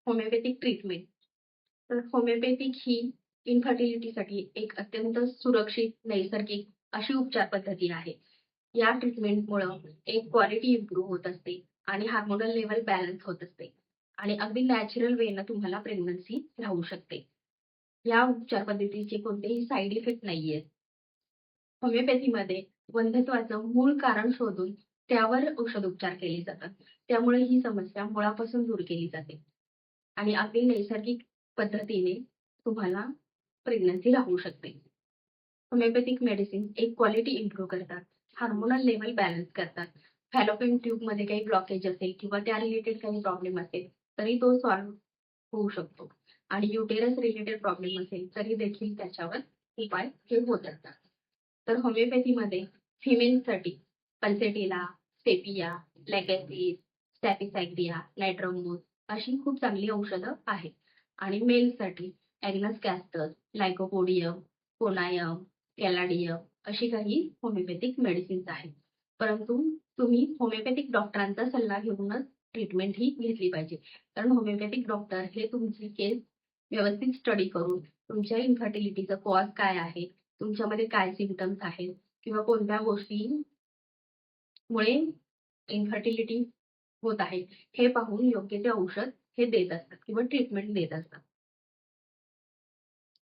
Homeopathic treatment. तर homeopathic ही इन्फर्टिलिटीसाठी एक अत्यंत सुरक्षित, नैसर्गिक अशी उपचार पद्धती आहे. या ट्रीटमेंटमुळं एक क्वालिटी इम्प्रूव्ह होत असते आणि हार्मोनल लेव्हल बॅलन्स होत असते आणि अगदी नॅचरल वेनं तुम्हाला प्रेग्नन्सी राहू शकते. या उपचार पद्धतीचे कोणतेही साईड इफेक्ट नाहीयेत. होमिओपॅथीमध्ये वंध्यत्वाचं मूळ कारण शोधून त्यावर औषधोपचार केले जातात. त्यामुळे ही समस्या मुळापासून दूर केली जाते आणि अगदी नैसर्गिक पद्धतीने तुम्हाला प्रेग्नन्सी राहू शकते. होमिओपॅथिक मेडिसिन एक क्वालिटी इम्प्रूव्ह करतात, हार्मोनल लेव्हल बॅलन्स करतात. फॅलोपियन ट्यूबमध्ये काही ब्लॉकेज असेल किंवा त्या रिलेटेड काही प्रॉब्लेम असेल तरी तो सॉल्व्ह होऊ शकतो आणि युटेरस रिलेटेड प्रॉब्लेम असेल तरी देखील त्याच्यावर उपाय हे होत असतात. तर होमिओपॅथीमध्ये फिमेलसाठी पल्सेटिला, स्टेपिया, लॅगॅसिस, स्टॅपिसायक्लिया, नायट्रोमोस अशी खूप चांगली औषधं आहेत आणि मेलसाठी ॲग्नस कॅस्टर, लायकोपोडियम, कोनायम, कॅलाडियम अशी काही होमिओपॅथिक मेडिसिन्स आहेत. परंतु तुम्ही होमिओपॅथिक डॉक्टरांचा सल्ला घेऊनच ट्रीटमेंट ही घेतली पाहिजे. कारण होमिओपॅथिक डॉक्टर हे तुमची केस व्यवस्थित स्टडी करून तुमच्या इन्फर्टिलिटीचं कॉज काय आहे, तुमच्यामध्ये काय सिम्पटम्स आहेत किंवा कोणत्या गोष्टीमुळे इन्फर्टिलिटी होत आहे हे पाहून योग्य ते औषध हे देत असतात किंवा ट्रीटमेंट देत असतात.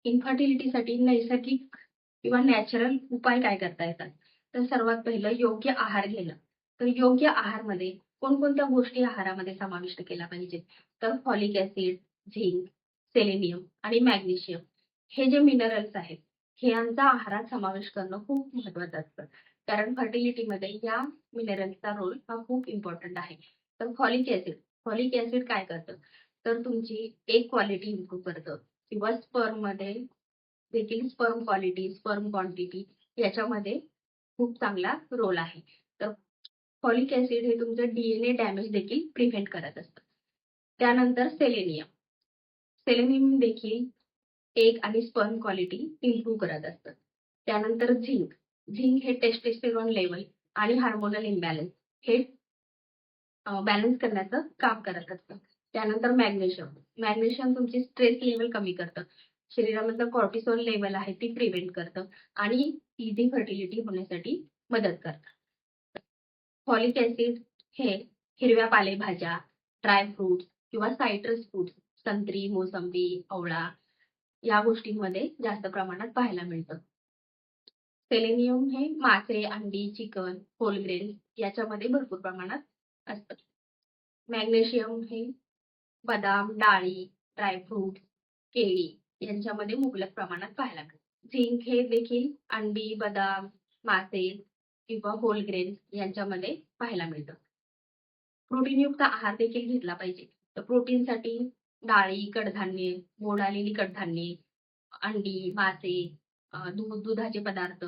इन्फर्टिलिटीसाठी नैसर्गिक किंवा नॅचरल उपाय काय करता येतात? तर सर्वात पहिलं योग्य आहार घेणं. तर योग्य आहारमध्ये कोणकोणत्या गोष्टी आहारामध्ये समाविष्ट केल्या पाहिजेत? तर फॉलिक ॲसिड, झिंक, सेलेनियम आणि मॅग्नेशियम हे जे मिनरल्स आहेत, हे यांचा आहारात समावेश करणं खूप महत्त्वाचं असतं. कारण फर्टिलिटीमध्ये या मिनरल्सचा रोल हा खूप इम्पॉर्टंट आहे. तर फॉलिक ॲसिड काय करतं? तर तुमची एग क्वालिटी इम्प्रूव्ह करतं किंवा स्पर्ममध्ये देखील स्पर्म क्वालिटी, स्पर्म क्वांटिटी याच्यामध्ये खूप चांगला रोल आहे. तर फॉलिक ॲसिड हे तुमचं DNA डॅमेज देखील प्रिव्हेंट करत असतं. त्यानंतर सेलेनियम देखील एग आणि स्पर्म क्वालिटी इम्प्रूव्ह करत असतं. त्यानंतर झिंक हे टेस्टोस्टेरॉन लेव्हल आणि हार्मोनल इम्बॅलन्स हे बॅलन्स करण्याचं काम करत असतं. त्यानंतर मॅग्नेशियम तुमची स्ट्रेस लेव्हल कमी करतं. शरीरामधलं कॉर्टिसॉल लेव्हल आहे ती प्रिव्हेंट करतं आणि इझी फर्टिलिटी होण्यासाठी मदत करतं. फॉलिक ॲसिड हे हिरव्या पालेभाज्या, ड्राय फ्रुट्स किंवा सायट्रस फ्रुट्स, संत्री, मोसंबी, आवळा या गोष्टींमध्ये जास्त प्रमाणात पाहायला मिळतं. सेलेनियम हे मासे, अंडी, चिकन, होल ग्रेन्स याच्यामध्ये भरपूर प्रमाणात असतं. मॅग्नेशियम हे बदाम, डाळी, ड्रायफ्रुट्स, केळी यांच्यामध्ये मुबलक प्रमाणात पाहायला मिळतं. झिंक हे देखील अंडी, बदाम, मासे किंवा होल ग्रेन्स यांच्यामध्ये पाहायला मिळतं. प्रोटीनयुक्त आहार देखील घेतला पाहिजे. तर प्रोटीनसाठी डाळी, कडधान्ये, मोड आलेली कडधान्ये, अंडी, मासे, दुधाचे पदार्थ,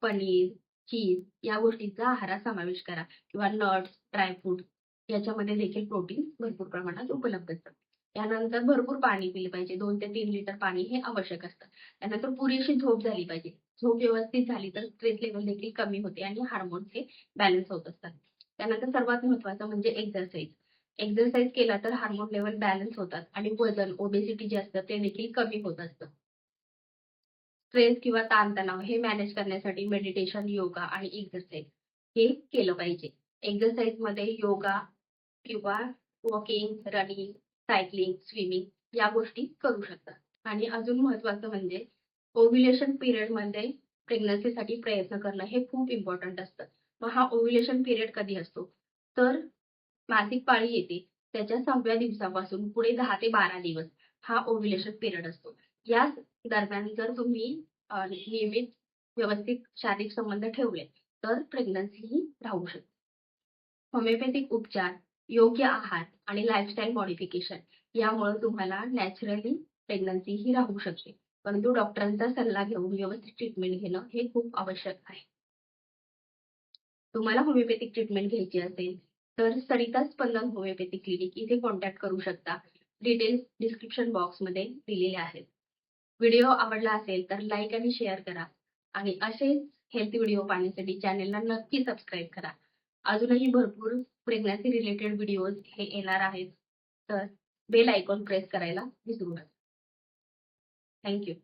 पनीर, चीज या गोष्टींचा आहारात समावेश करा किंवा नट्स, ड्रायफ्रुट्स याच्यामध्ये देखील प्रोटीन भरपूर प्रमाणात उपलब्ध असतं. त्यानंतर भरपूर पाणी पिलं पाहिजे. 2 ते 3 लिटर पाणी हे आवश्यक असतं. त्यानंतर पुरेशी झोप झाली पाहिजे. झोप व्यवस्थित झाली तर स्ट्रेस लेव्हल देखील कमी होते आणि हार्मोन्स हे बॅलन्स होत असतात. त्यानंतर सर्वात महत्त्वाचं म्हणजे एक्सरसाइज. एक्सरसाइज केला तर हार्मोन लेव्हल बॅलन्स होतात आणि वजन, ओबेसिटी जे असतं ते देखील कमी होत असतं. स्ट्रेस किंवा ताणतणाव हे मॅनेज करण्यासाठी मेडिटेशन, योगा आणि एक्सरसाइज हे केलं पाहिजे. एक्सरसाइजमध्ये योगा किंवा वॉकिंग, रनिंग, सायकलिंग, स्विमिंग या गोष्टी करू शकतात. आणि अजून महत्त्वाचं म्हणजे ओव्ह्युलेशन पिरियडमध्ये प्रेग्नन्सीसाठी प्रयत्न करणं हे खूप इम्पॉर्टंट असतं. मग हा ओव्ह्युलेशन पिरियड कधी असतो? तर मासिक पाळी येते त्याच्या 6व्या दिवसापासून पुढे 10 ते 12 दिवस हा ओव्ह्युलेशन पिरियड असतो. या दरम्यान जर तुम्ही नियमित व्यवस्थित शारीरिक संबंध ठेवले तर प्रेग्नन्सी ही राहू शकते. होमिओपॅथिक उपचार, योग्य आहार आणि लाईफस्टाईल मॉडिफिकेशन यामुळे तुम्हाला नॅचरली प्रेग्नन्सी ही राहू शकते. परंतु डॉक्टरांचा सल्ला घेऊन व्यवस्थित ट्रीटमेंट घेणं हे खूप आवश्यक आहे. तुम्हाला होमिओपॅथिक ट्रीटमेंट घ्यायची असेल तर सरिता स्पंदन होमिओपॅथिक क्लिनिक इथे कॉन्टॅक्ट करू शकता. डिटेल्स डिस्क्रिप्शन बॉक्समध्ये दिलेले आहेत. व्हिडिओ आवडला असेल तर लाईक आणि शेअर करा आणि असेच हेल्थ व्हिडिओ पाहण्यासाठी चॅनलला नक्की सबस्क्राईब करा. अजूनही भरपूर प्रेग्नन्सी रिलेटेड व्हिडिओज हे येणार आहेत. तर बेल आयकॉन प्रेस करायला विसरू नका. थँक्यू.